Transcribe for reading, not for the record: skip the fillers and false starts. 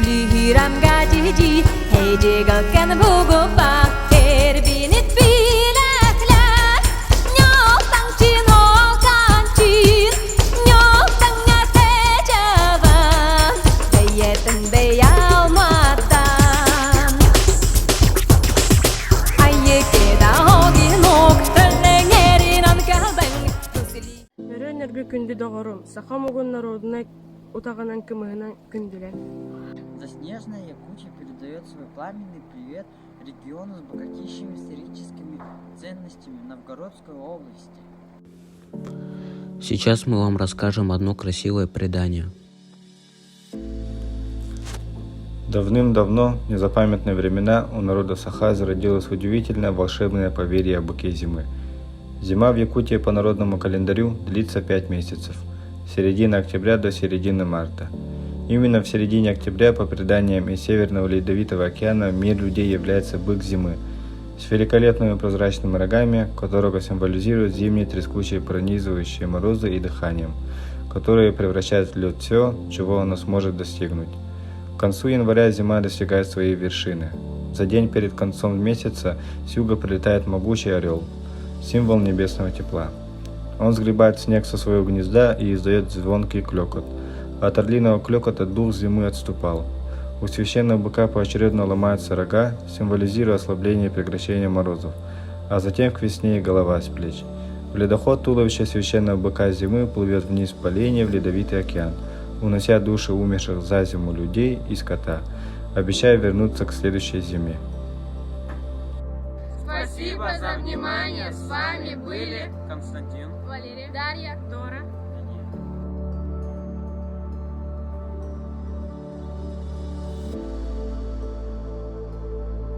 슬리람 가지지 해제가 깐 보고 봐 에르비닛 빌라클라 녀땅치 너간치 녀땅아 대자반 베예뜬 베야오 마탄 아예 깨다 호기 녹털내 нериnan кабен Өрөнерге күнді доғырым, сақам оғын народына утағанан кымығынан күнділен. Заснеженная Якутия передает свой пламенный привет региону с богатейшими историческими ценностями Новгородской области. Сейчас мы вам расскажем одно красивое предание. Давным-давно, в незапамятные времена, у народа Саха зародилось удивительное волшебное поверье о быке зимы. Зима в Якутии по народному календарю длится 5 месяцев, с середины октября до середины марта. Именно в середине октября, по преданиям из Северного Ледовитого океана, мир людей является бык зимы, с великолепными прозрачными рогами, которого символизируют зимние трескучие пронизывающие морозы и дыханием, которые превращают в лед все, чего она сможет достигнуть. К концу января зима достигает своей вершины. За день перед концом месяца с юга прилетает могучий орел, символ небесного тепла. Он сгребает снег со своего гнезда и издает звонкий клёкот. От орлиного клёкота дух зимы отступал. У священного быка поочередно ломаются рога, символизируя ослабление и прекращение морозов, а затем к весне и голова с плеч. В ледоход туловище священного быка зимы плывет вниз по линии в Ледовитый океан, унося души умерших за зиму людей и скота, обещая вернуться к следующей зиме. Спасибо за внимание. С вами были Константин, Валерия, Дарья, Дора.